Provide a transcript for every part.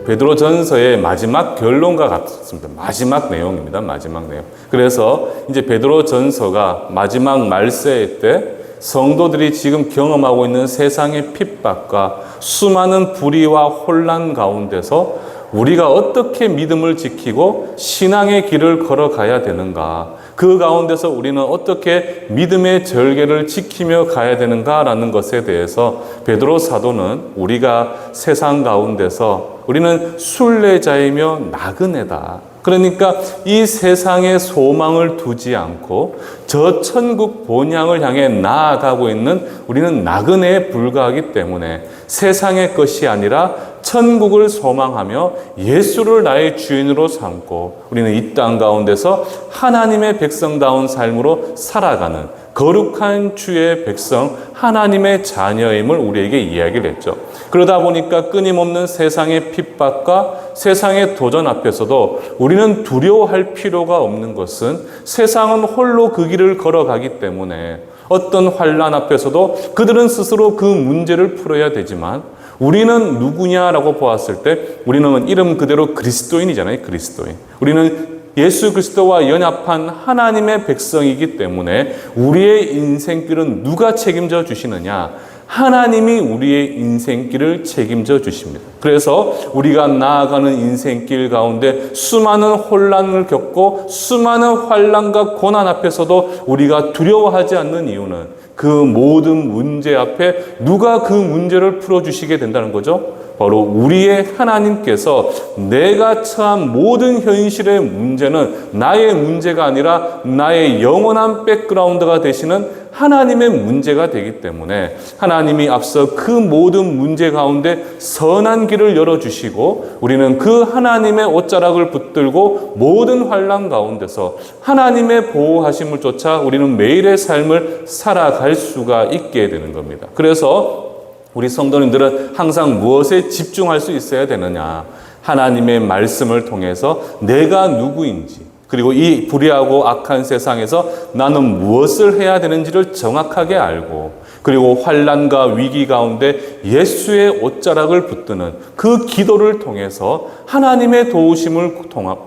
베드로전서의 마지막 결론과 같습니다. 마지막 내용입니다. 마지막 내용. 그래서 이제 베드로전서가 마지막 말세 때 성도들이 지금 경험하고 있는 세상의 핍박과 수많은 불의와 혼란 가운데서 우리가 어떻게 믿음을 지키고 신앙의 길을 걸어가야 되는가, 그 가운데서 우리는 어떻게 믿음의 절개를 지키며 가야 되는가라는 것에 대해서 베드로 사도는 우리가 세상 가운데서 우리는 순례자이며 나그네다. 그러니까 이 세상에 소망을 두지 않고 저 천국 본향을 향해 나아가고 있는 우리는 나그네에 불과하기 때문에 세상의 것이 아니라 천국을 소망하며 예수를 나의 주인으로 삼고 우리는 이 땅 가운데서 하나님의 백성다운 삶으로 살아가는 거룩한 주의 백성, 하나님의 자녀임을 우리에게 이야기를 했죠. 그러다 보니까 끊임없는 세상의 핍박과 세상의 도전 앞에서도 우리는 두려워할 필요가 없는 것은 세상은 홀로 그 길을 걸어가기 때문에 어떤 환난 앞에서도 그들은 스스로 그 문제를 풀어야 되지만 우리는 누구냐라고 보았을 때 우리는 이름 그대로 그리스도인이잖아요. 그리스도인. 우리는 예수 그리스도와 연합한 하나님의 백성이기 때문에 우리의 인생길은 누가 책임져 주시느냐? 하나님이 우리의 인생길을 책임져 주십니다. 그래서 우리가 나아가는 인생길 가운데 수많은 혼란을 겪고 수많은 환난과 고난 앞에서도 우리가 두려워하지 않는 이유는 그 모든 문제 앞에 누가 그 문제를 풀어주시게 된다는 거죠? 바로 우리의 하나님께서 내가 처한 모든 현실의 문제는 나의 문제가 아니라 나의 영원한 백그라운드가 되시는 하나님의 문제가 되기 때문에 하나님이 앞서 그 모든 문제 가운데 선한 길을 열어주시고 우리는 그 하나님의 옷자락을 붙들고 모든 환난 가운데서 하나님의 보호하심을 쫓아 우리는 매일의 삶을 살아갈 수가 있게 되는 겁니다. 그래서 우리 성도님들은 항상 무엇에 집중할 수 있어야 되느냐? 하나님의 말씀을 통해서 내가 누구인지, 그리고 이 불의하고 악한 세상에서 나는 무엇을 해야 되는지를 정확하게 알고, 그리고 환난과 위기 가운데 예수의 옷자락을 붙드는 그 기도를 통해서 하나님의 도우심을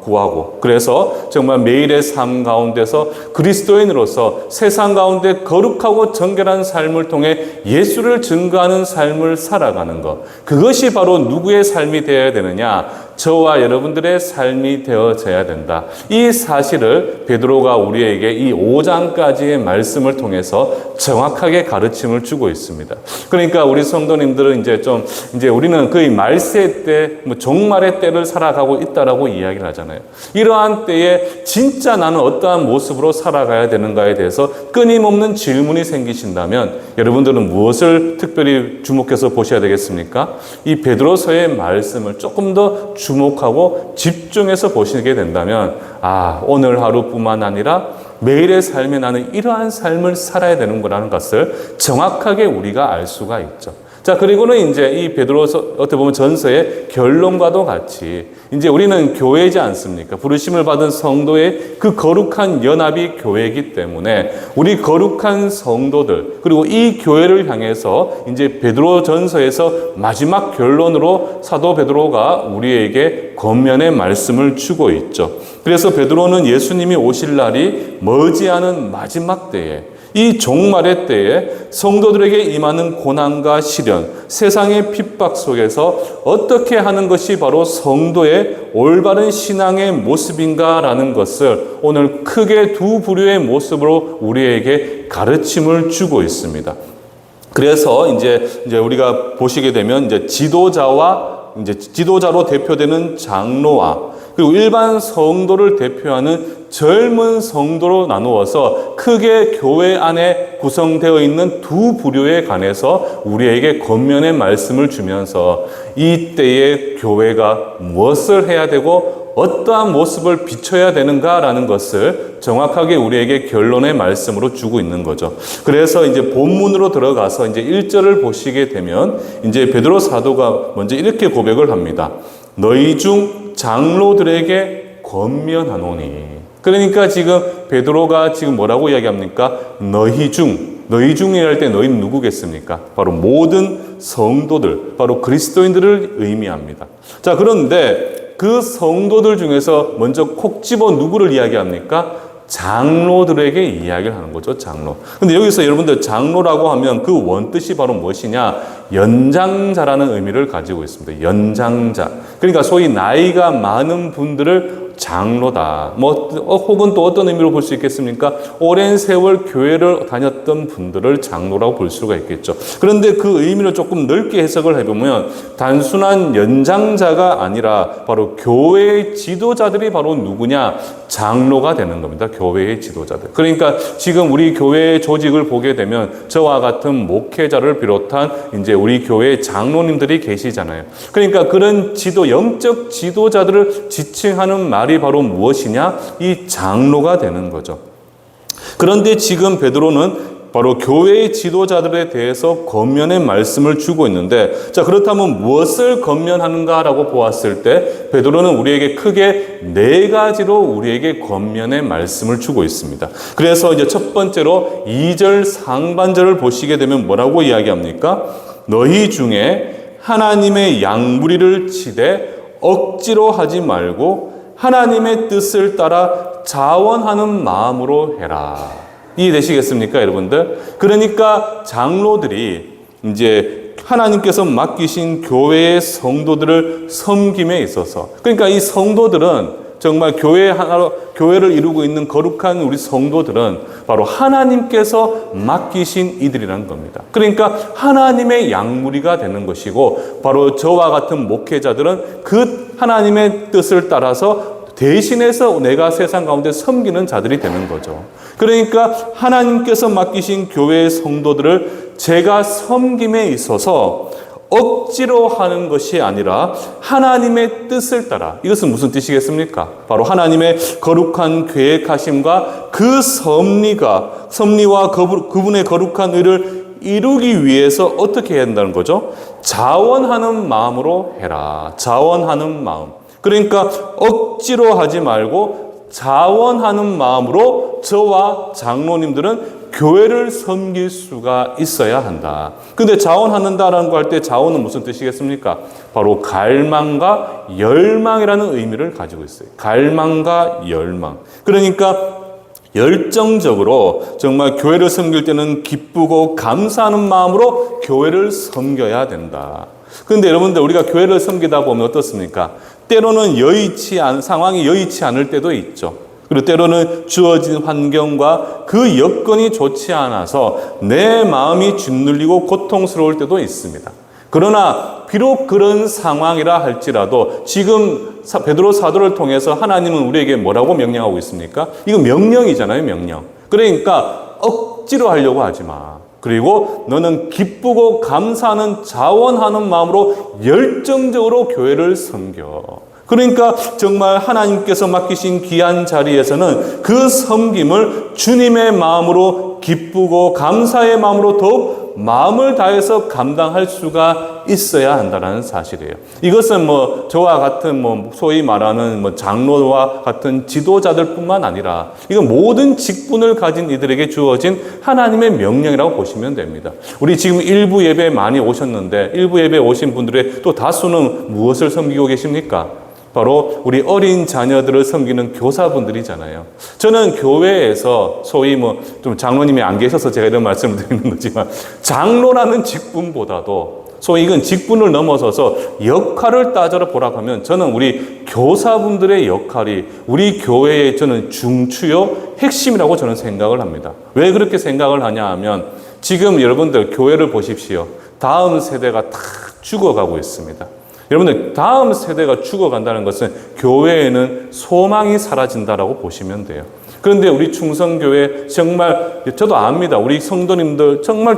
구하고, 그래서 정말 매일의 삶 가운데서 그리스도인으로서 세상 가운데 거룩하고 정결한 삶을 통해 예수를 증거하는 삶을 살아가는 것, 그것이 바로 누구의 삶이 되어야 되느냐? 저와 여러분들의 삶이 되어져야 된다. 이 사실을 베드로가 우리에게 이 5장까지의 말씀을 통해서 정확하게 가르침을 주고 있습니다. 그러니까 우리 성도님들은 이제 우리는 거의 말세 때, 종말의 때를 살아가고 있다라고 이야기를 하잖아요. 이러한 때에 진짜 나는 어떠한 모습으로 살아가야 되는가에 대해서 끊임없는 질문이 생기신다면 여러분들은 무엇을 특별히 주목해서 보셔야 되겠습니까? 이 베드로서의 말씀을 조금 더 주목하고 집중해서 보시게 된다면 오늘 하루뿐만 아니라 매일의 삶에 나는 이러한 삶을 살아야 되는 거라는 것을 정확하게 우리가 알 수가 있죠. 자, 그리고는 이제 이 베드로서 어떻게 보면 전서의 결론과도 같이 이제 우리는 교회이지 않습니까? 부르심을 받은 성도의 그 거룩한 연합이 교회이기 때문에 우리 거룩한 성도들, 그리고 이 교회를 향해서 이제 베드로 전서에서 마지막 결론으로 사도 베드로가 우리에게 권면의 말씀을 주고 있죠. 그래서 베드로는 예수님이 오실 날이 머지않은 마지막 때에, 이 종말의 때에 성도들에게 임하는 고난과 시련, 세상의 핍박 속에서 어떻게 하는 것이 바로 성도의 올바른 신앙의 모습인가라는 것을 오늘 크게 두 부류의 모습으로 우리에게 가르침을 주고 있습니다. 그래서 이제 우리가 보시게 되면 이제 지도자로 대표되는 장로와 그리고 일반 성도를 대표하는 젊은 성도로 나누어서 크게 교회 안에 구성되어 있는 두 부류에 관해서 우리에게 권면의 말씀을 주면서 이때의 교회가 무엇을 해야 되고 어떠한 모습을 비춰야 되는가라는 것을 정확하게 우리에게 결론의 말씀으로 주고 있는 거죠. 그래서 이제 본문으로 들어가서 이제 1절을 보시게 되면 이제 베드로 사도가 먼저 이렇게 고백을 합니다. 너희 중 장로들에게 권면하노니. 그러니까 지금 베드로가 지금 뭐라고 이야기합니까? 너희 중, 너희 중에 할 때 너희는 누구겠습니까? 바로 모든 성도들, 바로 그리스도인들을 의미합니다. 자, 그런데 그 성도들 중에서 먼저 콕 집어 누구를 이야기합니까? 장로들에게 이야기를 하는 거죠, 장로. 근데 여기서 여러분들 장로라고 하면 그 원뜻이 바로 무엇이냐? 연장자라는 의미를 가지고 있습니다. 연장자. 그러니까 소위 나이가 많은 분들을 장로다. 혹은 또 어떤 의미로 볼 수 있겠습니까? 오랜 세월 교회를 다녔던 분들을 장로라고 볼 수가 있겠죠. 그런데 그 의미를 조금 넓게 해석을 해보면 단순한 연장자가 아니라 바로 교회의 지도자들이 바로 누구냐? 장로가 되는 겁니다. 교회의 지도자들. 그러니까 지금 우리 교회의 조직을 보게 되면 저와 같은 목회자를 비롯한 이제 우리 교회의 장로님들이 계시잖아요. 그러니까 그런 영적 지도자들을 지칭하는 말이 바로 무엇이냐? 이 장로가 되는 거죠. 그런데 지금 베드로는 바로 교회의 지도자들에 대해서 권면의 말씀을 주고 있는데, 자, 그렇다면 무엇을 권면하는가라고 보았을 때 베드로는 우리에게 크게 4가지로 우리에게 권면의 말씀을 주고 있습니다. 그래서 이제 첫 번째로 2절 상반절을 보시게 되면 뭐라고 이야기합니까? 너희 중에 하나님의 양무리를 치되 억지로 하지 말고 하나님의 뜻을 따라 자원하는 마음으로 해라. 이해되시겠습니까, 여러분들? 그러니까 장로들이 이제 하나님께서 맡기신 교회의 성도들을 섬김에 있어서, 그러니까 이 성도들은 정말 교회를 이루고 있는 거룩한 우리 성도들은 바로 하나님께서 맡기신 이들이라는 겁니다. 그러니까 하나님의 양무리가 되는 것이고, 바로 저와 같은 목회자들은 그 하나님의 뜻을 따라서 대신해서 내가 세상 가운데 섬기는 자들이 되는 거죠. 그러니까 하나님께서 맡기신 교회의 성도들을 제가 섬김에 있어서 억지로 하는 것이 아니라 하나님의 뜻을 따라, 이것은 무슨 뜻이겠습니까? 바로 하나님의 거룩한 계획하심과 그 섭리와 그분의 거룩한 의를 이루기 위해서 어떻게 해야 한다는 거죠? 자원하는 마음으로 해라. 자원하는 마음. 그러니까 억지로 하지 말고 자원하는 마음으로 저와 장로님들은 교회를 섬길 수가 있어야 한다. 근데 자원한다라는 거 할 때 자원은 무슨 뜻이겠습니까? 바로 갈망과 열망이라는 의미를 가지고 있어요. 갈망과 열망. 그러니까 열정적으로 정말 교회를 섬길 때는 기쁘고 감사하는 마음으로 교회를 섬겨야 된다. 그런데 여러분들, 우리가 교회를 섬기다 보면 어떻습니까? 때로는 상황이 여의치 않을 때도 있죠. 그리고 때로는 주어진 환경과 그 여건이 좋지 않아서 내 마음이 짓눌리고 고통스러울 때도 있습니다. 그러나 비록 그런 상황이라 할지라도 지금 베드로 사도를 통해서 하나님은 우리에게 뭐라고 명령하고 있습니까? 이거 명령이잖아요, 명령. 그러니까 억지로 하려고 하지 마. 그리고 너는 기쁘고 감사하는 자원하는 마음으로 열정적으로 교회를 섬겨. 그러니까 정말 하나님께서 맡기신 귀한 자리에서는 그 섬김을 주님의 마음으로 기쁘고 감사의 마음으로 더욱 마음을 다해서 감당할 수가 있어야 한다는 사실이에요. 이것은 저와 같은 소위 말하는 장로와 같은 지도자들뿐만 아니라 이건 모든 직분을 가진 이들에게 주어진 하나님의 명령이라고 보시면 됩니다. 우리 지금 일부 예배 많이 오셨는데 일부 예배 오신 분들의 또 다수는 무엇을 섬기고 계십니까? 바로 우리 어린 자녀들을 섬기는 교사분들이잖아요. 저는 교회에서 소위 좀 장로님이 안 계셔서 제가 이런 말씀을 드리는 거지만 장로라는 직분보다도 소위 이건 직분을 넘어서서 역할을 따져 보라고 하면 저는 우리 교사분들의 역할이 우리 교회의 저는 중추요 핵심이라고 저는 생각을 합니다. 왜 그렇게 생각을 하냐 하면 지금 여러분들 교회를 보십시오. 다음 세대가 다 죽어가고 있습니다. 여러분들 다음 세대가 죽어간다는 것은 교회에는 소망이 사라진다라고 보시면 돼요. 그런데 우리 충성교회 정말 저도 압니다. 우리 성도님들 정말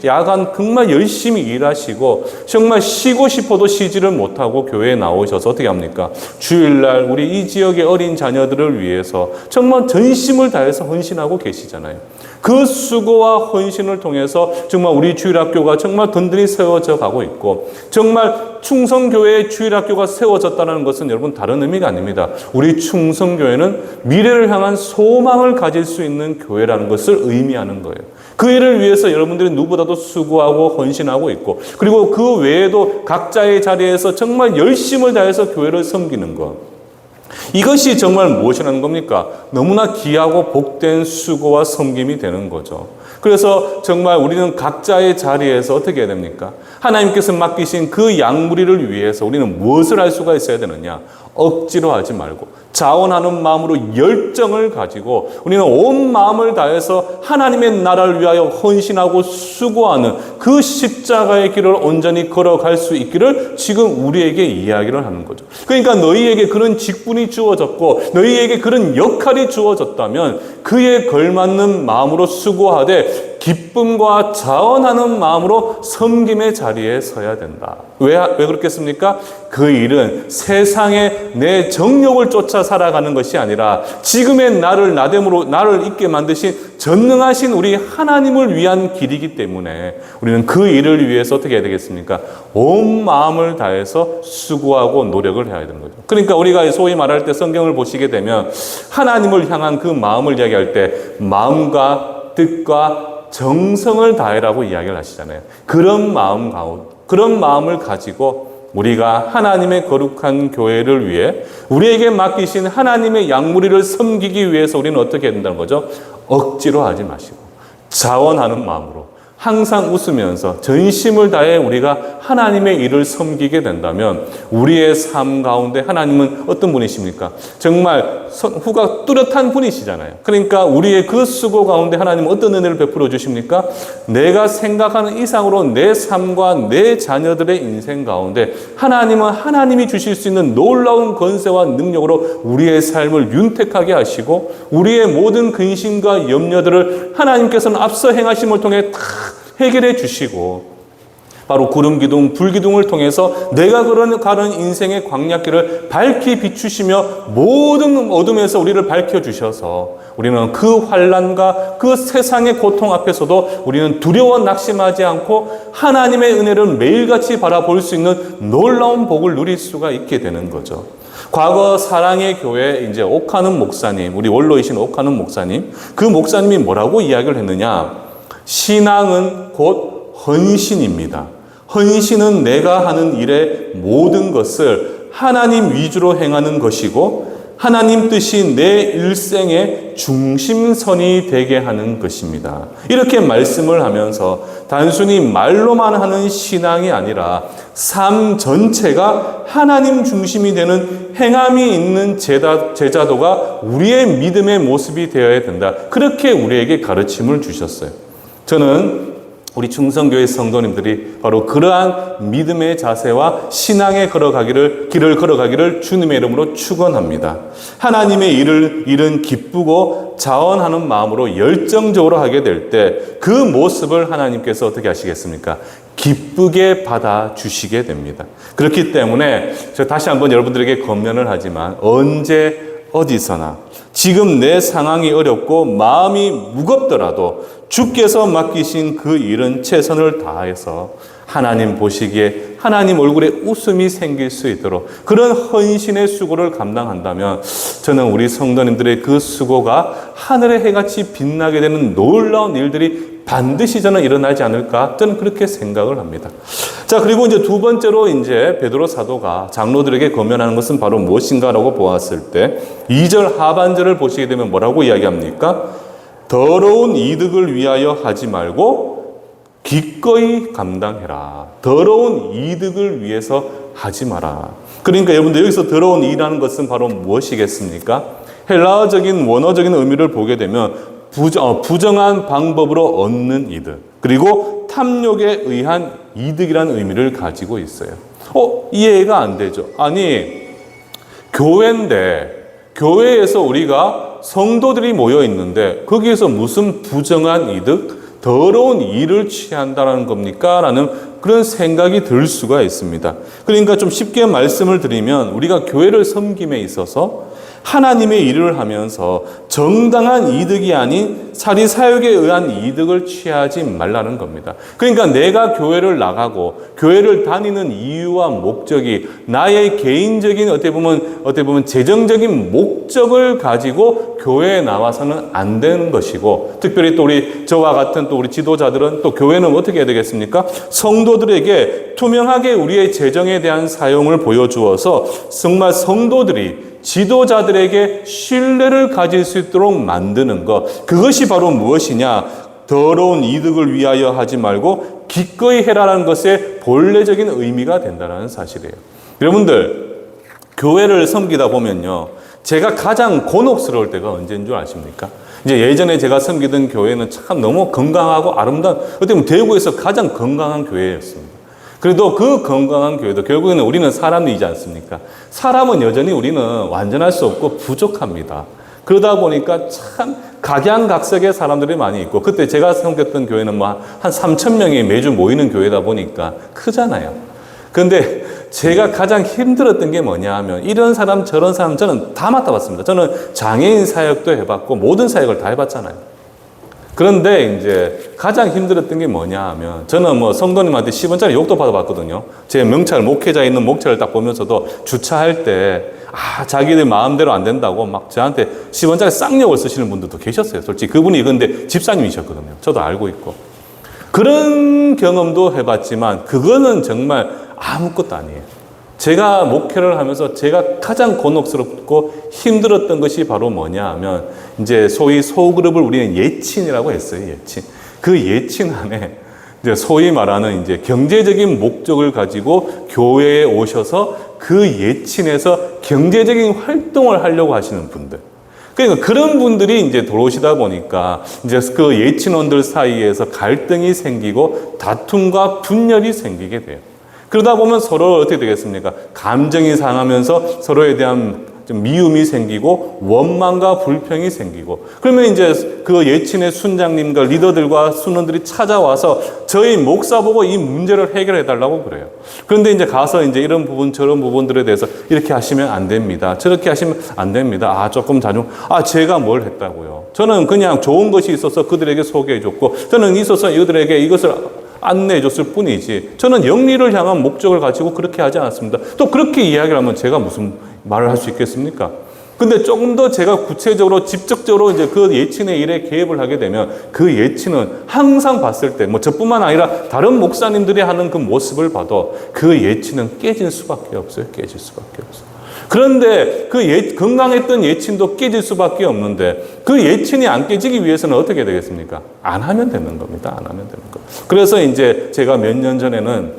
야간 정말 열심히 일하시고 정말 쉬고 싶어도 쉬지를 못하고 교회에 나오셔서 어떻게 합니까? 주일날 우리 이 지역의 어린 자녀들을 위해서 정말 전심을 다해서 헌신하고 계시잖아요. 그 수고와 헌신을 통해서 정말 우리 주일학교가 정말 든든히 세워져 가고 있고 정말 충성교회의 주일학교가 세워졌다는 것은 여러분 다른 의미가 아닙니다. 우리 충성교회는 미래를 향한 소망을 가질 수 있는 교회라는 것을 의미하는 거예요. 그 일을 위해서 여러분들이 누구보다도 수고하고 헌신하고 있고, 그리고 그 외에도 각자의 자리에서 정말 열심을 다해서 교회를 섬기는 것. 이것이 정말 무엇이라는 겁니까? 너무나 귀하고 복된 수고와 섬김이 되는 거죠. 그래서 정말 우리는 각자의 자리에서 어떻게 해야 됩니까? 하나님께서 맡기신 그 양무리를 위해서 우리는 무엇을 할 수가 있어야 되느냐? 억지로 하지 말고 자원하는 마음으로 열정을 가지고 우리는 온 마음을 다해서 하나님의 나라를 위하여 헌신하고 수고하는 그 십자가의 길을 온전히 걸어갈 수 있기를 지금 우리에게 이야기를 하는 거죠. 그러니까 너희에게 그런 직분이 주어졌고 너희에게 그런 역할이 주어졌다면 그에 걸맞는 마음으로 수고하되 기쁨과 자원하는 마음으로 섬김의 자리에 서야 된다. 왜 그렇겠습니까? 그 일은 세상에 내 정욕을 쫓아 살아가는 것이 아니라 지금의 나를 나됨으로 나를 있게 만드신 전능하신 우리 하나님을 위한 길이기 때문에 우리는 그 일을 위해서 어떻게 해야 되겠습니까? 온 마음을 다해서 수고하고 노력을 해야 되는 거죠. 그러니까 우리가 소위 말할 때 성경을 보시게 되면 하나님을 향한 그 마음을 이야기할 때 마음과 뜻과 정성을 다해라고 이야기를 하시잖아요. 그런 마음을 가지고 우리가 하나님의 거룩한 교회를 위해 우리에게 맡기신 하나님의 양무리를 섬기기 위해서 우리는 어떻게 해야 된다는 거죠? 억지로 하지 마시고 자원하는 마음으로 항상 웃으면서 전심을 다해 우리가 하나님의 일을 섬기게 된다면 우리의 삶 가운데 하나님은 어떤 분이십니까? 정말 후가 뚜렷한 분이시잖아요. 그러니까 우리의 그 수고 가운데 하나님은 어떤 은혜를 베풀어 주십니까? 내가 생각하는 이상으로 내 삶과 내 자녀들의 인생 가운데 하나님은 하나님이 주실 수 있는 놀라운 권세와 능력으로 우리의 삶을 윤택하게 하시고 우리의 모든 근심과 염려들을 하나님께서는 앞서 행하심을 통해 다 해결해 주시고 바로 구름 기둥, 불 기둥을 통해서 내가 가는 인생의 광야길을 밝히 비추시며 모든 어둠에서 우리를 밝혀 주셔서 우리는 그 환난과 그 세상의 고통 앞에서도 우리는 두려워 낙심하지 않고 하나님의 은혜를 매일같이 바라볼 수 있는 놀라운 복을 누릴 수가 있게 되는 거죠. 과거 사랑의 교회 이제 옥하는 목사님, 우리 원로이신 옥하는 목사님, 그 목사님이 뭐라고 이야기를 했느냐? 신앙은 곧 헌신입니다. 헌신은 내가 하는 일의 모든 것을 하나님 위주로 행하는 것이고 하나님 뜻이 내 일생의 중심선이 되게 하는 것입니다. 이렇게 말씀을 하면서 단순히 말로만 하는 신앙이 아니라 삶 전체가 하나님 중심이 되는 행함이 있는 제자도가 우리의 믿음의 모습이 되어야 된다. 그렇게 우리에게 가르침을 주셨어요. 저는 우리 충성교회 성도님들이 바로 그러한 믿음의 자세와 신앙의 길을 걸어가기를 주님의 이름으로 축원합니다. 하나님의 일은 기쁘고 자원하는 마음으로 열정적으로 하게 될 때 그 모습을 하나님께서 어떻게 하시겠습니까? 기쁘게 받아주시게 됩니다. 그렇기 때문에 제가 다시 한번 여러분들에게 권면을 하지만 언제 어디서나 지금 내 상황이 어렵고 마음이 무겁더라도 주께서 맡기신 그 일은 최선을 다해서 하나님 보시기에 하나님 얼굴에 웃음이 생길 수 있도록 그런 헌신의 수고를 감당한다면 저는 우리 성도님들의 그 수고가 하늘의 해같이 빛나게 되는 놀라운 일들이 반드시 저는 일어나지 않을까 저는 그렇게 생각을 합니다. 자, 그리고 이제 두 번째로 이제 베드로 사도가 장로들에게 권면하는 것은 바로 무엇인가라고 보았을 때 2절 하반절을 보시게 되면 뭐라고 이야기합니까? 더러운 이득을 위하여 하지 말고 기꺼이 감당해라. 더러운 이득을 위해서 하지 마라. 그러니까 여러분들 여기서 더러운 이라는 것은 바로 무엇이겠습니까? 헬라어적인 원어적인 의미를 보게 되면 부정한 방법으로 얻는 이득, 그리고 탐욕에 의한 이득이라는 의미를 가지고 있어요. 이해가 안 되죠. 아니, 교회에서 우리가 성도들이 모여 있는데 거기에서 무슨 부정한 이득, 더러운 일을 취한다는 겁니까? 라는 그런 생각이 들 수가 있습니다. 그러니까 좀 쉽게 말씀을 드리면 우리가 교회를 섬김에 있어서 하나님의 일을 하면서 정당한 이득이 아닌 사리사욕에 의한 이득을 취하지 말라는 겁니다. 그러니까 내가 교회를 나가고 교회를 다니는 이유와 목적이 나의 개인적인 어떻게 보면 재정적인 목적을 가지고 교회에 나와서는 안 되는 것이고, 특별히 또 저와 같은 또 우리 지도자들은 또 교회는 어떻게 해야 되겠습니까? 성도들에게 투명하게 우리의 재정에 대한 사용을 보여주어서 정말 성도들이 지도자들에게 신뢰를 가질 수 있도록 만드는 것, 그것이 바로 무엇이냐? 더러운 이득을 위하여 하지 말고 기꺼이 해라라는 것의 본래적인 의미가 된다는 사실이에요. 여러분들, 교회를 섬기다 보면요, 제가 가장 곤혹스러울 때가 언제인 줄 아십니까? 이제 예전에 제가 섬기던 교회는 참 너무 건강하고 아름다운, 어떻게 보면 대구에서 가장 건강한 교회였습니다. 그래도 그 건강한 교회도 결국에는 우리는 사람이지 않습니까? 사람은 여전히 우리는 완전할 수 없고 부족합니다. 그러다 보니까 참 각양각색의 사람들이 많이 있고, 그때 제가 섬겼던 교회는 뭐 한 3,000명이 매주 모이는 교회다 보니까 크잖아요. 그런데 제가 가장 힘들었던 게 뭐냐 하면, 이런 사람 저런 사람 저는 다 맡아봤습니다. 저는 장애인 사역도 해봤고 모든 사역을 다 해봤잖아요. 그런데 이제 가장 힘들었던 게 뭐냐 하면, 저는 뭐 성도님한테 10원짜리 욕도 받아봤거든요. 제 명찰, 목회자 있는 목차를 딱 보면서도 주차할 때 자기들 마음대로 안 된다고 막 저한테 10원짜리 쌍욕을 쓰시는 분들도 계셨어요. 솔직히 그분이 근데 집사님이셨거든요. 저도 알고 있고. 그런 경험도 해봤지만 그거는 정말 아무것도 아니에요. 제가 목회를 하면서 제가 가장 곤혹스럽고 힘들었던 것이 바로 뭐냐 하면, 이제 소위 소그룹을 우리는 예친이라고 했어요. 예친. 그 예친 안에 이제 소위 말하는 이제 경제적인 목적을 가지고 교회에 오셔서 그 예친에서 경제적인 활동을 하려고 하시는 분들. 그러니까 그런 분들이 이제 들어오시다 보니까 이제 그 예친원들 사이에서 갈등이 생기고 다툼과 분열이 생기게 돼요. 그러다 보면 서로 어떻게 되겠습니까? 감정이 상하면서 서로에 대한 좀 미움이 생기고 원망과 불평이 생기고, 그러면 이제 그 예친의 순장님과 리더들과 순원들이 찾아와서 저희 목사 보고 이 문제를 해결해 달라고 그래요. 그런데 이제 가서 이제 이런 부분 저런 부분들에 대해서 이렇게 하시면 안 됩니다. 저렇게 하시면 안 됩니다. 조금 자중. 제가 뭘 했다고요? 저는 그냥 좋은 것이 있어서 그들에게 소개해 줬고, 저는 있어서 이들에게 이것을 안내해 줬을 뿐이지, 저는 영리를 향한 목적을 가지고 그렇게 하지 않았습니다. 또 그렇게 이야기를 하면 제가 무슨 말을 할 수 있겠습니까? 근데 조금 더 제가 구체적으로 직접적으로 이제 그 예친의 일에 개입을 하게 되면 그 예친은 항상 봤을 때 뭐 저뿐만 아니라 다른 목사님들이 하는 그 모습을 봐도 그 예친은 깨질 수밖에 없어요. 깨질 수밖에 없어요. 그런데 그 건강했던 예친도 깨질 수밖에 없는데, 그 예친이 안 깨지기 위해서는 어떻게 되겠습니까? 안 하면 되는 겁니다. 안 하면 되는 거. 그래서 이제 제가 몇 년 전에는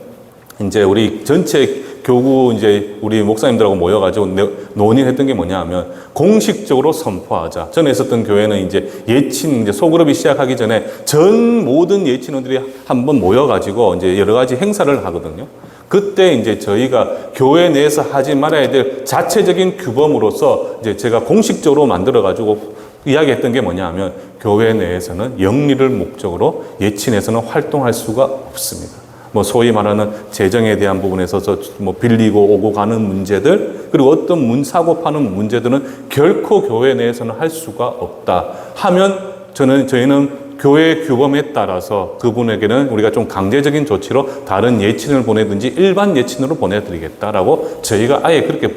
이제 우리 전체 교구 이제 우리 목사님들하고 모여가지고 논의했던 게 뭐냐 하면, 공식적으로 선포하자. 전에 있었던 교회는 이제 예친, 이제 소그룹이 시작하기 전에 전 모든 예친원들이 한번 모여가지고 이제 여러 가지 행사를 하거든요. 그때 이제 저희가 교회 내에서 하지 말아야 될 자체적인 규범으로서 이제 제가 공식적으로 만들어가지고 이야기했던 게 뭐냐 하면, 교회 내에서는 영리를 목적으로 예친에서는 활동할 수가 없습니다. 뭐 소위 말하는 재정에 대한 부분에서 뭐 빌리고 오고 가는 문제들, 그리고 어떤 사고 파는 문제들은 결코 교회 내에서는 할 수가 없다 하면, 저희는 교회 규범에 따라서 그분에게는 우리가 좀 강제적인 조치로 다른 예친을 보내든지 일반 예친으로 보내드리겠다라고 저희가 아예 그렇게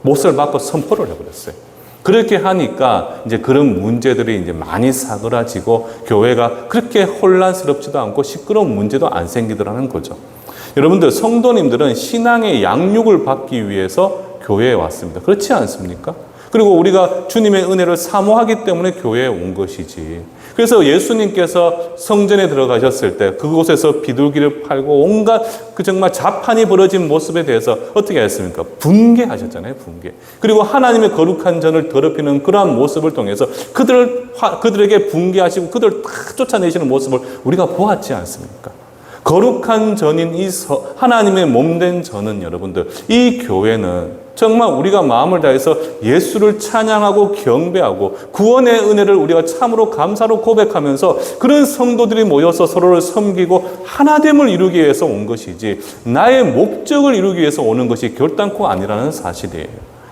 못을 받고 선포를 해버렸어요. 그렇게 하니까 이제 그런 문제들이 이제 많이 사그라지고 교회가 그렇게 혼란스럽지도 않고 시끄러운 문제도 안 생기더라는 거죠. 여러분들, 성도님들은 신앙의 양육을 받기 위해서 교회에 왔습니다. 그렇지 않습니까? 그리고 우리가 주님의 은혜를 사모하기 때문에 교회에 온 것이지. 그래서 예수님께서 성전에 들어가셨을 때 그곳에서 비둘기를 팔고 온갖 그 정말 자판이 벌어진 모습에 대해서 어떻게 했습니까? 분개하셨잖아요, 분개. 그리고 하나님의 거룩한 전을 더럽히는 그러한 모습을 통해서 그들에게 분개하시고 그들을 다 쫓아내시는 모습을 우리가 보았지 않습니까? 거룩한 전인 이 하나님의 몸된 전은, 여러분들, 이 교회는 정말 우리가 마음을 다해서 예수를 찬양하고 경배하고 구원의 은혜를 우리가 참으로 감사로 고백하면서 그런 성도들이 모여서 서로를 섬기고 하나됨을 이루기 위해서 온 것이지, 나의 목적을 이루기 위해서 오는 것이 결단코 아니라는 사실이에요.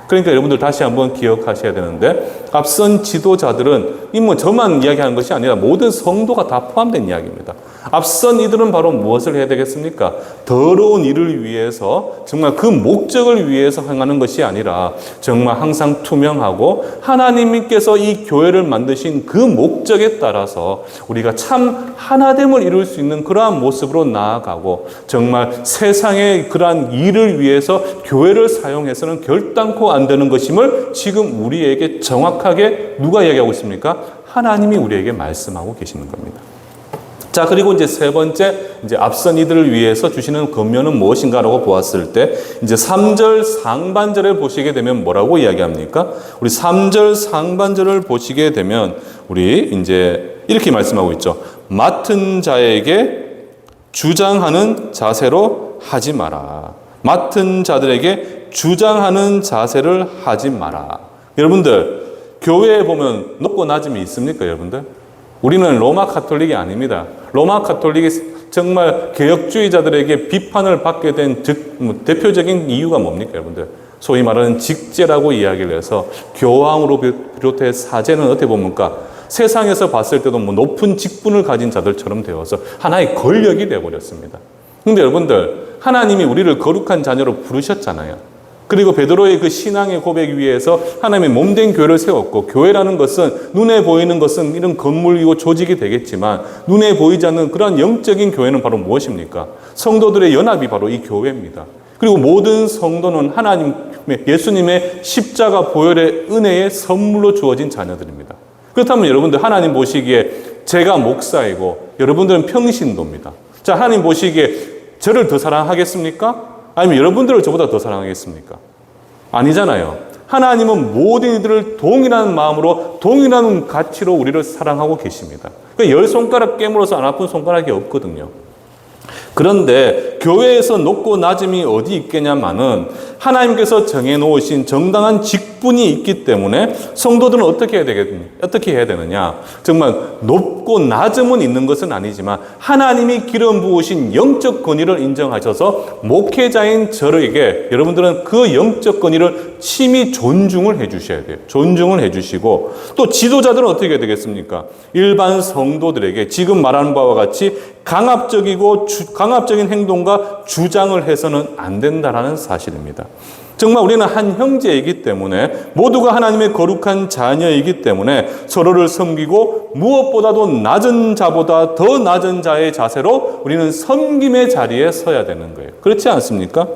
그러니까 여러분들 다시 한번 기억하셔야 되는데, 앞선 지도자들은 저만 이야기하는 것이 아니라 모든 성도가 다 포함된 이야기입니다. 앞선 이들은 바로 무엇을 해야 되겠습니까? 더러운 일을 위해서, 정말 그 목적을 위해서 행하는 것이 아니라 정말 항상 투명하고 하나님께서 이 교회를 만드신 그 목적에 따라서 우리가 참 하나됨을 이룰 수 있는 그러한 모습으로 나아가고, 정말 세상의 그러한 일을 위해서 교회를 사용해서는 결단코 안 되는 것임을 지금 우리에게 정확하게 누가 이야기하고 있습니까? 하나님이 우리에게 말씀하고 계시는 겁니다. 자, 그리고 이제 세 번째, 이제 앞선 이들을 위해서 주시는 권면은 무엇인가라고 보았을 때, 이제 3절 상반절을 보시게 되면 뭐라고 이야기합니까? 우리 3절 상반절을 보시게 되면, 우리 이제 이렇게 말씀하고 있죠. 맡은 자에게 주장하는 자세로 하지 마라. 맡은 자들에게 주장하는 자세를 하지 마라. 여러분들, 교회에 보면 높고 낮음이 있습니까, 여러분들? 우리는 로마 가톨릭이 아닙니다. 로마 가톨릭이 정말 개혁주의자들에게 비판을 받게 된 대표적인 이유가 뭡니까, 여러분들? 소위 말하는 직제라고 이야기를 해서 교황으로 비롯해 사제는 어떻게 봅니까? 세상에서 봤을 때도 높은 직분을 가진 자들처럼 되어서 하나의 권력이 되어버렸습니다. 그런데 여러분들, 하나님이 우리를 거룩한 자녀로 부르셨잖아요. 그리고 베드로의 그 신앙의 고백 위에서 하나님의 몸된 교회를 세웠고, 교회라는 것은 눈에 보이는 것은 이런 건물이고 조직이 되겠지만 눈에 보이지 않는 그런 영적인 교회는 바로 무엇입니까? 성도들의 연합이 바로 이 교회입니다. 그리고 모든 성도는 하나님의 예수님의 십자가 보혈의 은혜의 선물로 주어진 자녀들입니다. 그렇다면 여러분들, 하나님 보시기에 제가 목사이고 여러분들은 평신도입니다. 자, 하나님 보시기에 저를 더 사랑하겠습니까? 아니면 여러분들을 저보다 더 사랑하겠습니까? 아니잖아요. 하나님은 모든 이들을 동일한 마음으로, 동일한 가치로 우리를 사랑하고 계십니다. 그러니까 10손가락 깨물어서 안 아픈 손가락이 없거든요. 그런데 교회에서 높고 낮음이 어디 있겠냐마는 하나님께서 정해놓으신 정당한 직분이 있기 때문에 성도들은 어떻게 해야 되느냐? 정말 높고 낮음은 있는 것은 아니지만 하나님이 기름 부으신 영적 권위를 인정하셔서 목회자인 저에게 여러분들은 그 영적 권위를 심히 존중을 해 주셔야 돼요. 존중을 해 주시고, 또 지도자들은 어떻게 해야 되겠습니까? 일반 성도들에게 지금 말하는 바와 같이 강압적인 행동과 주장을 해서는 안 된다라는 사실입니다. 정말 우리는 한 형제이기 때문에, 모두가 하나님의 거룩한 자녀이기 때문에 서로를 섬기고, 무엇보다도 낮은 자보다 더 낮은 자의 자세로 우리는 섬김의 자리에 서야 되는 거예요. 그렇지 않습니까?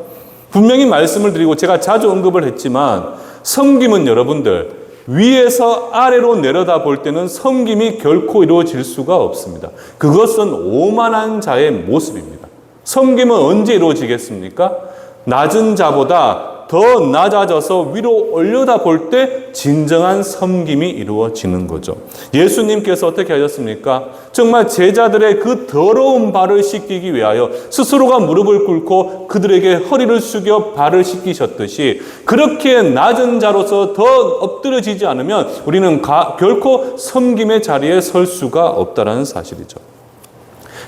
분명히 말씀을 드리고 제가 자주 언급을 했지만, 섬김은 여러분들 위에서 아래로 내려다 볼 때는 섬김이 결코 이루어질 수가 없습니다. 그것은 오만한 자의 모습입니다. 섬김은 언제 이루어지겠습니까? 낮은 자보다 더 낮아져서 위로 올려다 볼 때 진정한 섬김이 이루어지는 거죠. 예수님께서 어떻게 하셨습니까? 정말 제자들의 그 더러운 발을 씻기기 위하여 스스로가 무릎을 꿇고 그들에게 허리를 숙여 발을 씻기셨듯이, 그렇게 낮은 자로서 더 엎드려지지 않으면 우리는 결코 섬김의 자리에 설 수가 없다는 사실이죠.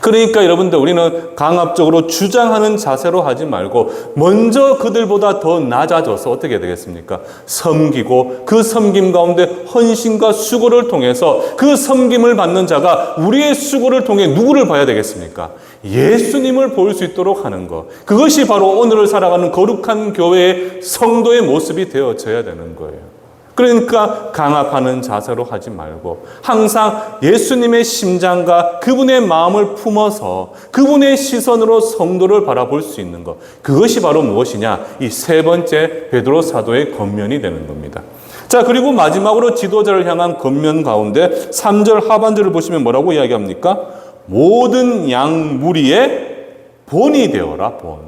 그러니까 여러분들, 우리는 강압적으로 주장하는 자세로 하지 말고 먼저 그들보다 더 낮아져서 어떻게 되겠습니까? 섬기고, 그 섬김 가운데 헌신과 수고를 통해서 그 섬김을 받는 자가 우리의 수고를 통해 누구를 봐야 되겠습니까? 예수님을 볼 수 있도록 하는 것. 그것이 바로 오늘을 살아가는 거룩한 교회의 성도의 모습이 되어져야 되는 거예요. 그러니까 강압하는 자세로 하지 말고 항상 예수님의 심장과 그분의 마음을 품어서 그분의 시선으로 성도를 바라볼 수 있는 것. 그것이 바로 무엇이냐? 이 세 번째 베드로 사도의 권면이 되는 겁니다. 자, 그리고 마지막으로 지도자를 향한 권면 가운데 3절 하반절을 보시면 뭐라고 이야기합니까? 모든 양 무리의 본이 되어라, 본.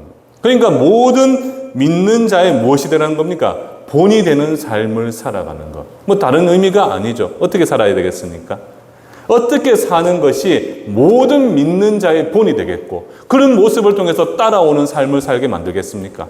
그러니까 모든 믿는 자의 무엇이 되라는 겁니까? 본이 되는 삶을 살아가는 것. 뭐 다른 의미가 아니죠. 어떻게 살아야 되겠습니까? 어떻게 사는 것이 모든 믿는 자의 본이 되겠고, 그런 모습을 통해서 따라오는 삶을 살게 만들겠습니까?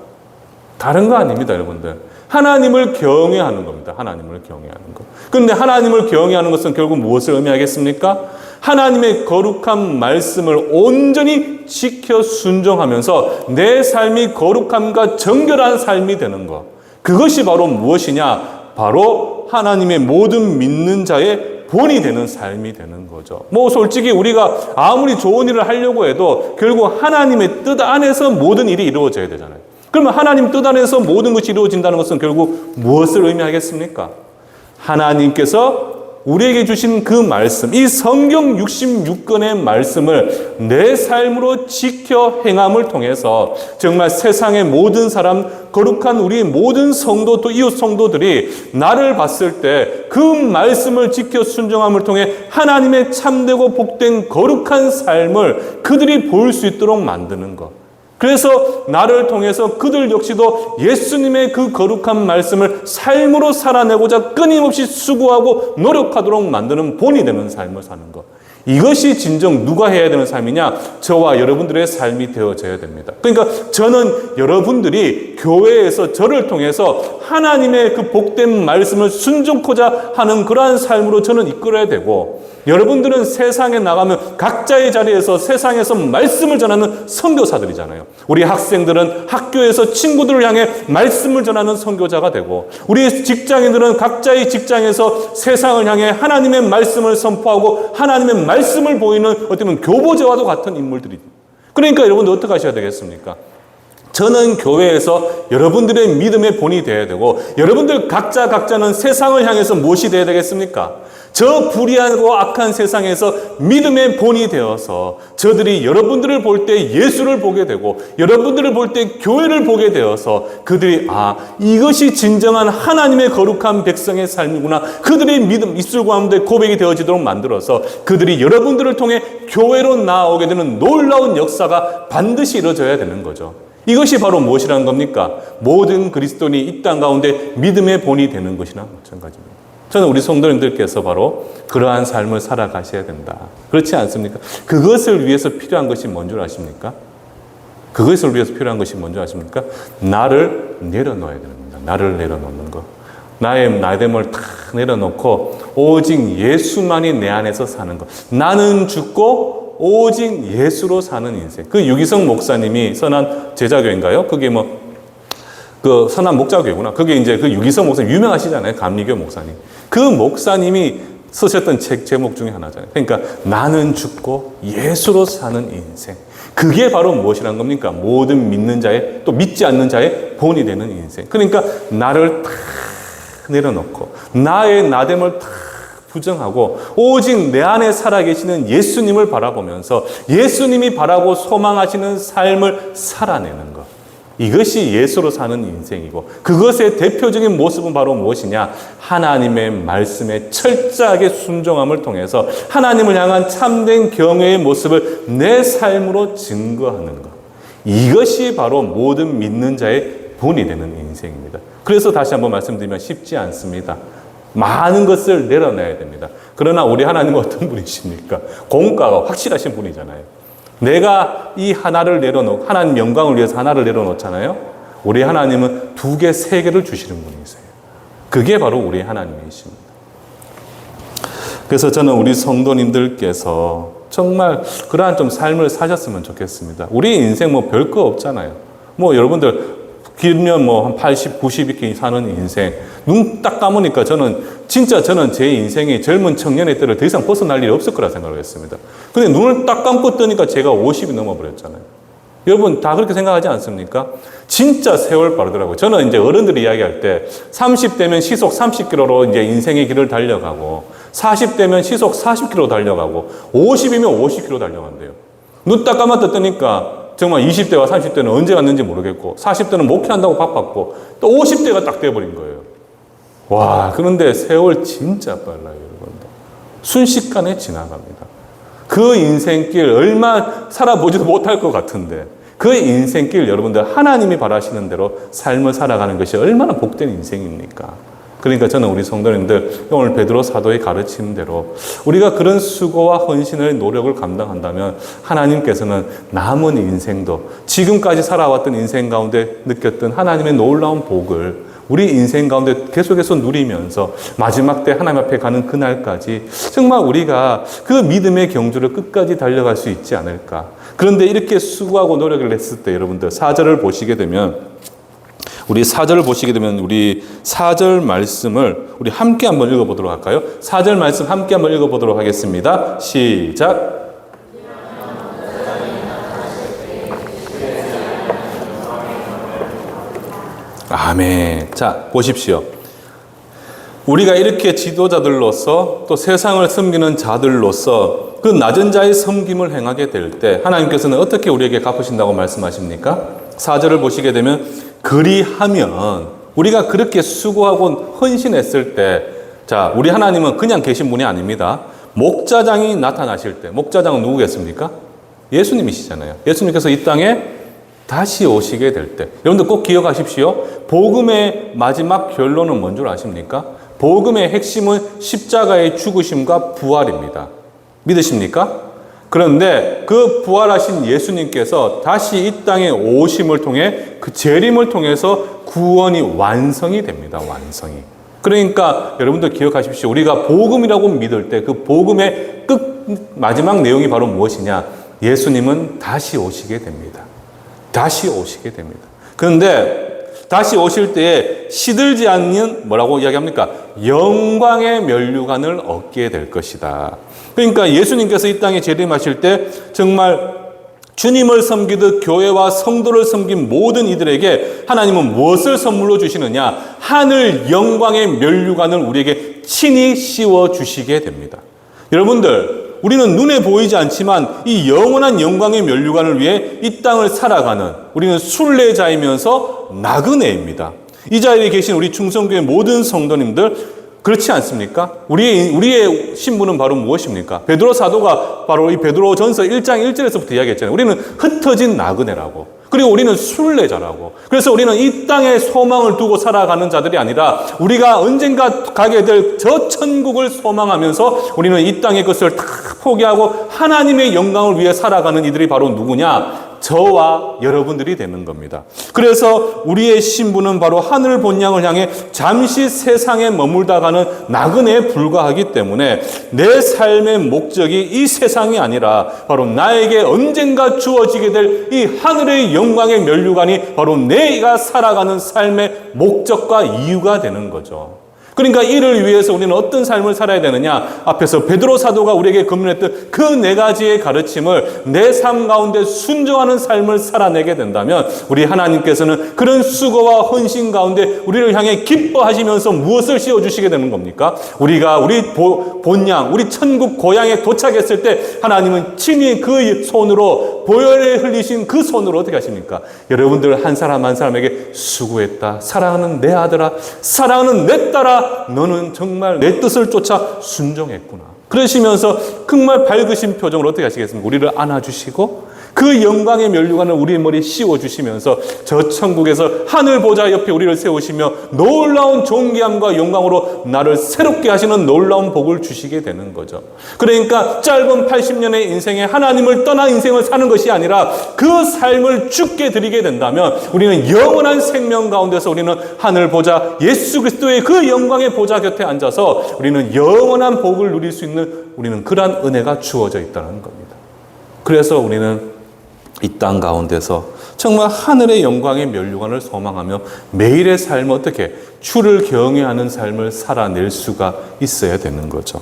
다른 거 아닙니다, 여러분들. 하나님을 경외하는 겁니다. 하나님을 경외하는 것. 그런데 하나님을 경외하는 것은 결국 무엇을 의미하겠습니까? 하나님의 거룩한 말씀을 온전히 지켜 순종하면서 내 삶이 거룩함과 정결한 삶이 되는 것. 그것이 바로 무엇이냐? 바로 하나님의 모든 믿는 자의 본이 되는 삶이 되는 거죠. 뭐 솔직히 우리가 아무리 좋은 일을 하려고 해도 결국 하나님의 뜻 안에서 모든 일이 이루어져야 되잖아요. 그러면 하나님 뜻 안에서 모든 것이 이루어진다는 것은 결국 무엇을 의미하겠습니까? 하나님께서 우리에게 주신 그 말씀, 이 성경 66권의 말씀을 내 삶으로 지켜 행함을 통해서 정말 세상의 모든 사람, 거룩한 우리 모든 성도 또 이웃 성도들이 나를 봤을 때 그 말씀을 지켜 순종함을 통해 하나님의 참되고 복된 거룩한 삶을 그들이 볼 수 있도록 만드는 것. 그래서 나를 통해서 그들 역시도 예수님의 그 거룩한 말씀을 삶으로 살아내고자 끊임없이 수고하고 노력하도록 만드는 본이 되는 삶을 사는 것. 이것이 진정 누가 해야 되는 삶이냐? 저와 여러분들의 삶이 되어져야 됩니다. 그러니까 저는 여러분들이 교회에서 저를 통해서 하나님의 그 복된 말씀을 순종코자 하는 그러한 삶으로 저는 이끌어야 되고, 여러분들은 세상에 나가면 각자의 자리에서 세상에서 말씀을 전하는 선교사들이잖아요. 우리 학생들은 학교에서 친구들을 향해 말씀을 전하는 선교자가 되고, 우리 직장인들은 각자의 직장에서 세상을 향해 하나님의 말씀을 선포하고 하나님의 말씀을 보이는 어떻게 보면 교보제와도 같은 인물들이. 그러니까 여러분들 어떻게 하셔야 되겠습니까? 저는 교회에서 여러분들의 믿음의 본이 되어야 되고, 여러분들 각자는 세상을 향해서 무엇이 되어야 되겠습니까? 저 불의하고 악한 세상에서 믿음의 본이 되어서 저들이 여러분들을 볼 때 예수를 보게 되고, 여러분들을 볼 때 교회를 보게 되어서 그들이 이것이 진정한 하나님의 거룩한 백성의 삶이구나, 그들의 믿음 입술 가운데 고백이 되어지도록 만들어서 그들이 여러분들을 통해 교회로 나아오게 되는 놀라운 역사가 반드시 이루어져야 되는 거죠. 이것이 바로 무엇이라는 겁니까? 모든 그리스도인이 이 땅 가운데 믿음의 본이 되는 것이나 마찬가지입니다. 저는 우리 성도님들께서 바로 그러한 삶을 살아가셔야 된다. 그렇지 않습니까? 그것을 위해서 필요한 것이 뭔 줄 아십니까? 그것을 위해서 필요한 것이 뭔 줄 아십니까? 나를 내려놓아야 되는 겁니다. 나를 내려놓는 것. 나의 나됨을 다 내려놓고 오직 예수만이 내 안에서 사는 것. 나는 죽고 오직 예수로 사는 인생. 그 유기성 목사님이 선한 제자교인가요? 그게 그 선한 목자교구나. 그게 이제 그 유기성 목사님 유명하시잖아요. 감리교 목사님. 그 목사님이 쓰셨던 책 제목 중에 하나잖아요. 그러니까 나는 죽고 예수로 사는 인생. 그게 바로 무엇이란 겁니까? 모든 믿는 자의, 또 믿지 않는 자의 본이 되는 인생. 그러니까 나를 탁 내려놓고 나의 나됨을 탁 부정하고 오직 내 안에 살아계시는 예수님을 바라보면서 예수님이 바라고 소망하시는 삶을 살아내는 것. 이것이 예수로 사는 인생이고, 그것의 대표적인 모습은 바로 무엇이냐? 하나님의 말씀에 철저하게 순종함을 통해서 하나님을 향한 참된 경외의 모습을 내 삶으로 증거하는 것. 이것이 바로 모든 믿는 자의 본이 되는 인생입니다. 그래서 다시 한번 말씀드리면 쉽지 않습니다. 많은 것을 내려놔야 됩니다. 그러나 우리 하나님은 어떤 분이십니까? 공과가 확실하신 분이잖아요. 내가 이 하나를 내려놓고 하나님 영광을 위해서 하나를 내려놓잖아요. 우리 하나님은 2개, 3개를 주시는 분이세요. 그게 바로 우리 하나님이십니다. 그래서 저는 우리 성도님들께서 정말 그러한 좀 삶을 사셨으면 좋겠습니다. 우리 인생 별거 없잖아요. 여러분들 길면 한 80, 90 이렇게 사는 인생. 눈 딱 감으니까 저는 제 인생이 젊은 청년의 때를 더 이상 벗어날 일이 없을 거라 생각을 했습니다. 근데 눈을 딱 감고 뜨니까 제가 50이 넘어버렸잖아요. 여러분 다 그렇게 생각하지 않습니까? 진짜 세월 빠르더라고요. 저는 이제 어른들이 이야기할 때 30대면 시속 30km로 이제 인생의 길을 달려가고, 40대면 시속 40km 달려가고, 50이면 50km 달려간대요. 눈 딱 감았다 뜨니까 정말 20대와 30대는 언제 갔는지 모르겠고, 40대는 목회한다고 바빴고, 또 50대가 딱 돼버린 거예요. 와, 그런데 세월 진짜 빨라요, 여러분들. 순식간에 지나갑니다. 그 인생길 얼마 살아보지도 못할 것 같은데, 그 인생길 여러분들 하나님이 바라시는 대로 삶을 살아가는 것이 얼마나 복된 인생입니까? 그러니까 저는 우리 성도님들, 오늘 베드로 사도의 가르침대로 우리가 그런 수고와 헌신의 노력을 감당한다면 하나님께서는 남은 인생도 지금까지 살아왔던 인생 가운데 느꼈던 하나님의 놀라운 복을 우리 인생 가운데 계속해서 누리면서 마지막 때 하나님 앞에 가는 그날까지 정말 우리가 그 믿음의 경주를 끝까지 달려갈 수 있지 않을까. 그런데 이렇게 수고하고 노력을 했을 때 여러분들 4절을 보시게 되면 우리 4절을 보시게 되면 우리 4절 말씀을 우리 함께 한번 읽어보도록 할까요? 4절 말씀 함께 한번 읽어보도록 하겠습니다. 시작. 아멘. 자, 보십시오. 우리가 이렇게 지도자들로서 또 세상을 섬기는 자들로서 그 낮은 자의 섬김을 행하게 될 때 하나님께서는 어떻게 우리에게 갚으신다고 말씀하십니까? 4절을 보시게 되면 그리하면 우리가 그렇게 수고하고 헌신했을 때 자, 우리 하나님은 그냥 계신 분이 아닙니다. 목자장이 나타나실 때 목자장은 누구겠습니까? 예수님이시잖아요. 예수님께서 이 땅에 다시 오시게 될 때 여러분들 꼭 기억하십시오. 복음의 마지막 결론은 뭔 줄 아십니까? 복음의 핵심은 십자가의 죽으심과 부활입니다. 믿으십니까? 그런데 그 부활하신 예수님께서 다시 이 땅에 오심을 통해 그 재림을 통해서 구원이 완성이 됩니다. 완성이. 그러니까 여러분들 기억하십시오. 우리가 복음이라고 믿을 때 그 복음의 마지막 내용이 바로 무엇이냐? 예수님은 다시 오시게 됩니다. 다시 오시게 됩니다. 그런데 다시 오실 때에 시들지 않는 뭐라고 이야기합니까? 영광의 면류관을 얻게 될 것이다. 그러니까 예수님께서 이 땅에 재림하실 때 정말 주님을 섬기듯 교회와 성도를 섬긴 모든 이들에게 하나님은 무엇을 선물로 주시느냐? 하늘 영광의 면류관을 우리에게 친히 씌워 주시게 됩니다. 여러분들, 우리는 눈에 보이지 않지만 이 영원한 영광의 면류관을 위해 이 땅을 살아가는 우리는 순례자이면서 나그네입니다. 이 자리에 계신 우리 충성교회 모든 성도님들 그렇지 않습니까? 우리의 신분은 바로 무엇입니까? 베드로 사도가 바로 이 베드로전서 1장 1절에서부터 이야기했잖아요. 우리는 흩어진 나그네라고. 그리고 우리는 순례자라고. 그래서 우리는 이 땅에 소망을 두고 살아가는 자들이 아니라 우리가 언젠가 가게 될 저 천국을 소망하면서 우리는 이 땅의 것을 다 포기하고 하나님의 영광을 위해 살아가는 이들이 바로 누구냐? 저와 여러분들이 되는 겁니다. 그래서 우리의 신분은 바로 하늘 본향을 향해 잠시 세상에 머물다 가는 나그네에 불과하기 때문에 내 삶의 목적이 이 세상이 아니라 바로 나에게 언젠가 주어지게 될 이 하늘의 영광의 면류관이 바로 내가 살아가는 삶의 목적과 이유가 되는 거죠. 그러니까 이를 위해서 우리는 어떤 삶을 살아야 되느냐? 앞에서 베드로 사도가 우리에게 건면했던 그 네 가지의 가르침을 내 삶 가운데 순종하는 삶을 살아내게 된다면 우리 하나님께서는 그런 수고와 헌신 가운데 우리를 향해 기뻐하시면서 무엇을 씌워주시게 되는 겁니까? 우리가 우리 본향, 우리 천국 고향에 도착했을 때 하나님은 친히 그 손으로 보혈에 흘리신 그 손으로 어떻게 하십니까? 여러분들 한 사람 한 사람에게 수고했다. 사랑하는 내 아들아, 사랑하는 내 딸아, 너는 정말 내 뜻을 쫓아 순종했구나. 그러시면서 정말 밝으신 표정으로 어떻게 하시겠습니까? 우리를 안아주시고 그 영광의 면류관을 우리의 머리에 씌워주시면서 저 천국에서 하늘 보좌 옆에 우리를 세우시며 놀라운 존귀함과 영광으로 나를 새롭게 하시는 놀라운 복을 주시게 되는 거죠. 그러니까 짧은 80년의 인생에 하나님을 떠나 인생을 사는 것이 아니라 그 삶을 주께 드리게 된다면 우리는 영원한 생명 가운데서 우리는 하늘 보좌 예수 그리스도의 그 영광의 보좌 곁에 앉아서 우리는 영원한 복을 누릴 수 있는 우리는 그러한 은혜가 주어져 있다는 겁니다. 그래서 우리는 이 땅 가운데서 정말 하늘의 영광의 면류관을 소망하며 매일의 삶을 어떻게 주를 경외하는 삶을 살아낼 수가 있어야 되는 거죠.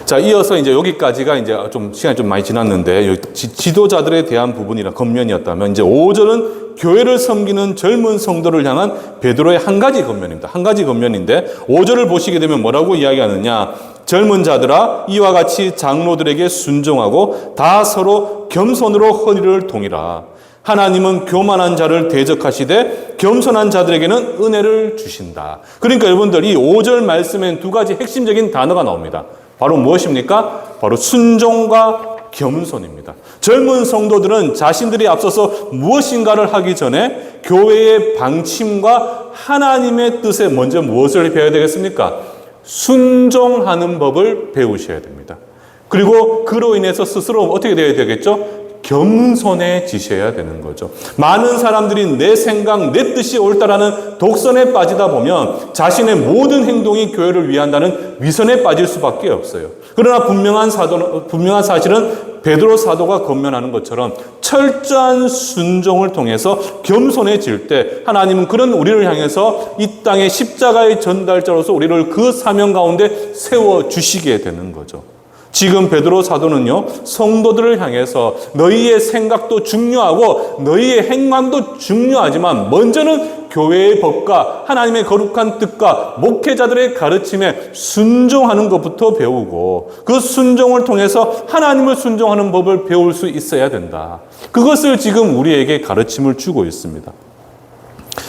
자, 이어서 이제 여기까지가 이제 좀 시간이 좀 많이 지났는데 지도자들에 대한 부분이라 겉면이었다면 이제 5절은 교회를 섬기는 젊은 성도를 향한 베드로의 한 가지 겉면입니다. 한 가지 겉면인데 5절을 보시게 되면 뭐라고 이야기하느냐? 젊은 자들아 이와 같이 장로들에게 순종하고 다 서로 겸손으로 허리를 동이라. 하나님은 교만한 자를 대적하시되 겸손한 자들에게는 은혜를 주신다. 그러니까 여러분들 이 5절 말씀엔 두 가지 핵심적인 단어가 나옵니다. 바로 무엇입니까? 바로 순종과 겸손입니다. 젊은 성도들은 자신들이 앞서서 무엇인가를 하기 전에 교회의 방침과 하나님의 뜻에 먼저 무엇을 배워야 되겠습니까? 순종하는 법을 배우셔야 됩니다. 그리고 그로 인해서 스스로 어떻게 되어야 되겠죠? 겸손해지셔야 되는 거죠. 많은 사람들이 내 생각, 내 뜻이 옳다라는 독선에 빠지다 보면 자신의 모든 행동이 교회를 위한다는 위선에 빠질 수밖에 없어요. 그러나 분명한 사실은 베드로 사도가 권면하는 것처럼 철저한 순종을 통해서 겸손해질 때 하나님은 그런 우리를 향해서 이 땅의 십자가의 전달자로서 우리를 그 사명 가운데 세워주시게 되는 거죠. 지금 베드로 사도는요, 성도들을 향해서 너희의 생각도 중요하고 너희의 행함도 중요하지만 먼저는 교회의 법과 하나님의 거룩한 뜻과 목회자들의 가르침에 순종하는 것부터 배우고 그 순종을 통해서 하나님을 순종하는 법을 배울 수 있어야 된다. 그것을 지금 우리에게 가르침을 주고 있습니다.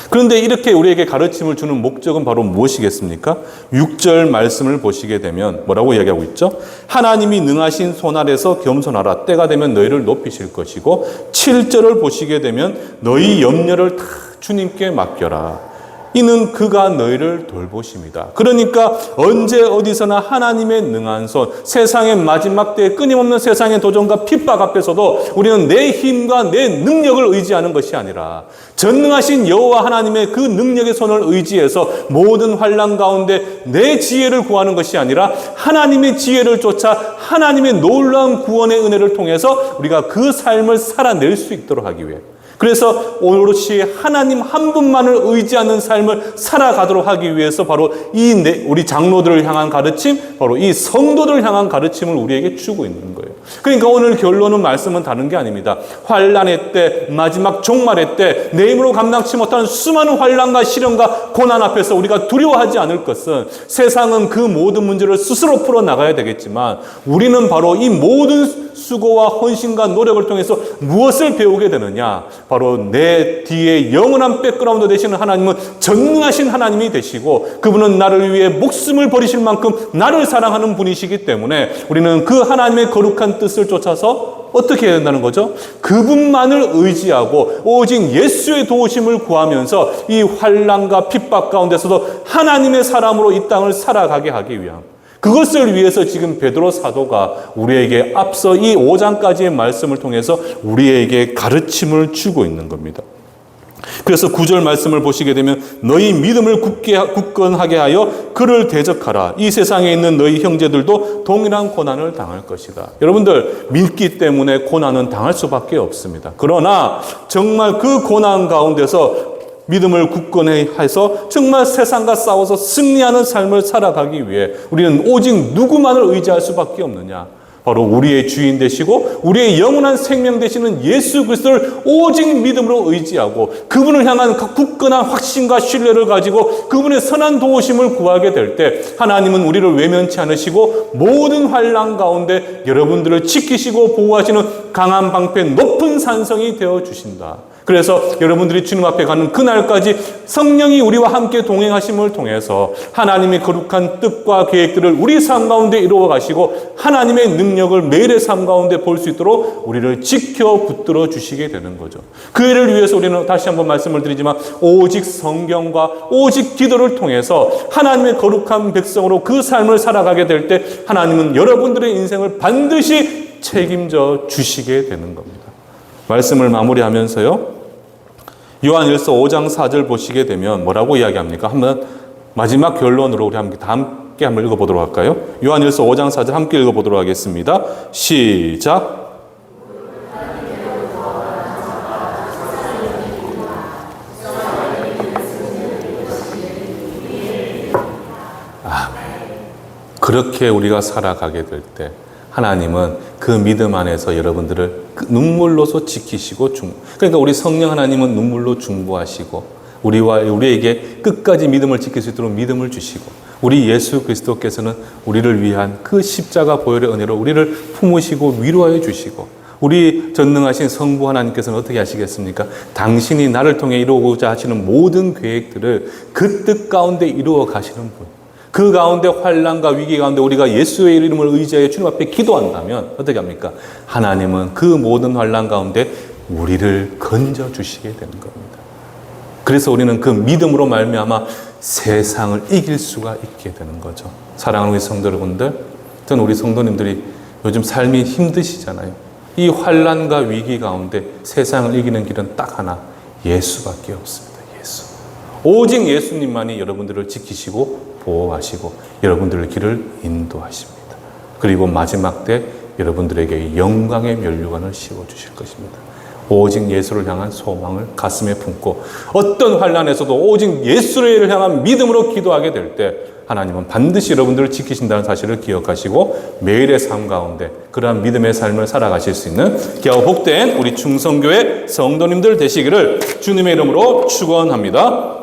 그런데 이렇게 우리에게 가르침을 주는 목적은 바로 무엇이겠습니까? 6절 말씀을 보시게 되면 뭐라고 이야기하고 있죠? 하나님이 능하신 손 아래서 겸손하라. 때가 되면 너희를 높이실 것이고 7절을 보시게 되면 너희 염려를 다 주님께 맡겨라. 이는 그가 너희를 돌보십니다. 그러니까 언제 어디서나 하나님의 능한 손, 세상의 마지막 때에 끊임없는 세상의 도전과 핍박 앞에서도 우리는 내 힘과 내 능력을 의지하는 것이 아니라 전능하신 여호와 하나님의 그 능력의 손을 의지해서 모든 환난 가운데 내 지혜를 구하는 것이 아니라 하나님의 지혜를 쫓아 하나님의 놀라운 구원의 은혜를 통해서 우리가 그 삶을 살아낼 수 있도록 하기 위해, 그래서 오롯이 하나님 한 분만을 의지하는 삶을 살아가도록 하기 위해서 바로 우리 장로들을 향한 가르침, 바로 이 성도들을 향한 가르침을 우리에게 주고 있는 거예요. 그러니까 오늘 결론은 말씀은 다른 게 아닙니다. 환난의 때, 마지막 종말의 때 내 힘으로 감당치 못하는 수많은 환난과 시련과 고난 앞에서 우리가 두려워하지 않을 것은, 세상은 그 모든 문제를 스스로 풀어나가야 되겠지만 우리는 바로 이 모든 수고와 헌신과 노력을 통해서 무엇을 배우게 되느냐? 바로 내 뒤에 영원한 백그라운드 되시는 하나님은 전능하신 하나님이 되시고 그분은 나를 위해 목숨을 버리실 만큼 나를 사랑하는 분이시기 때문에 우리는 그 하나님의 거룩한 뜻을 쫓아서 어떻게 해야 된다는 거죠? 그분만을 의지하고 오직 예수의 도우심을 구하면서 이 환난과 핍박 가운데서도 하나님의 사람으로 이 땅을 살아가게 하기 위함, 그것을 위해서 지금 베드로 사도가 우리에게 앞서 이 5장까지의 말씀을 통해서 우리에게 가르침을 주고 있는 겁니다. 그래서 9절 말씀을 보시게 되면 너희 믿음을 굳건하게 하여 그를 대적하라. 이 세상에 있는 너희 형제들도 동일한 고난을 당할 것이다. 여러분들, 믿기 때문에 고난은 당할 수밖에 없습니다. 그러나 정말 그 고난 가운데서 믿음을 굳건히 해서 정말 세상과 싸워서 승리하는 삶을 살아가기 위해 우리는 오직 누구만을 의지할 수밖에 없느냐? 바로 우리의 주인 되시고 우리의 영원한 생명 되시는 예수 그리스도를 오직 믿음으로 의지하고 그분을 향한 굳건한 확신과 신뢰를 가지고 그분의 선한 도우심을 구하게 될 때 하나님은 우리를 외면치 않으시고 모든 환난 가운데 여러분들을 지키시고 보호하시는 강한 방패, 높은 산성이 되어주신다. 그래서 여러분들이 주님 앞에 가는 그날까지 성령이 우리와 함께 동행하심을 통해서 하나님의 거룩한 뜻과 계획들을 우리 삶 가운데 이루어 가시고 하나님의 능력을 매일의 삶 가운데 볼 수 있도록 우리를 지켜 붙들어 주시게 되는 거죠. 그 일을 위해서 우리는 다시 한번 말씀을 드리지만 오직 성경과 오직 기도를 통해서 하나님의 거룩한 백성으로 그 삶을 살아가게 될 때 하나님은 여러분들의 인생을 반드시 책임져 주시게 되는 겁니다. 말씀을 마무리하면서요, 요한일서 5장 4절 보시게 되면 뭐라고 이야기합니까? 한번 마지막 결론으로 우리 함께 한번 읽어보도록 할까요? 요한일서 5장 4절 함께 읽어보도록 하겠습니다. 시작. 그렇게 우리가 살아가게 될 때 하나님은 그 믿음 안에서 여러분들을 눈물로서 지키시고 그러니까 우리 성령 하나님은 눈물로 중보하시고 우리에게 끝까지 믿음을 지킬 수 있도록 믿음을 주시고 우리 예수 그리스도께서는 우리를 위한 그 십자가 보혈의 은혜로 우리를 품으시고 위로하여 주시고 우리 전능하신 성부 하나님께서는 어떻게 하시겠습니까? 당신이 나를 통해 이루고자 하시는 모든 계획들을 그 뜻 가운데 이루어 가시는 분. 그 가운데 환난과 위기 가운데 우리가 예수의 이름을 의지하여 주님 앞에 기도한다면 어떻게 합니까? 하나님은 그 모든 환난 가운데 우리를 건져 주시게 되는 겁니다. 그래서 우리는 그 믿음으로 말미암아 세상을 이길 수가 있게 되는 거죠. 사랑하는 우리 성도 여러분들, 저는 우리 성도님들이 요즘 삶이 힘드시잖아요. 이 환난과 위기 가운데 세상을 이기는 길은 딱 하나, 예수밖에 없습니다. 예수. 오직 예수님만이 여러분들을 지키시고 보호하시고 여러분들의 길을 인도하십니다. 그리고 마지막 때 여러분들에게 영광의 면류관을 씌워주실 것입니다. 오직 예수를 향한 소망을 가슴에 품고 어떤 환난에서도 오직 예수를 향한 믿음으로 기도하게 될 때 하나님은 반드시 여러분들을 지키신다는 사실을 기억하시고 매일의 삶 가운데 그러한 믿음의 삶을 살아가실 수 있는 귀하고 복된 우리 충성교회 성도님들 되시기를 주님의 이름으로 축원합니다.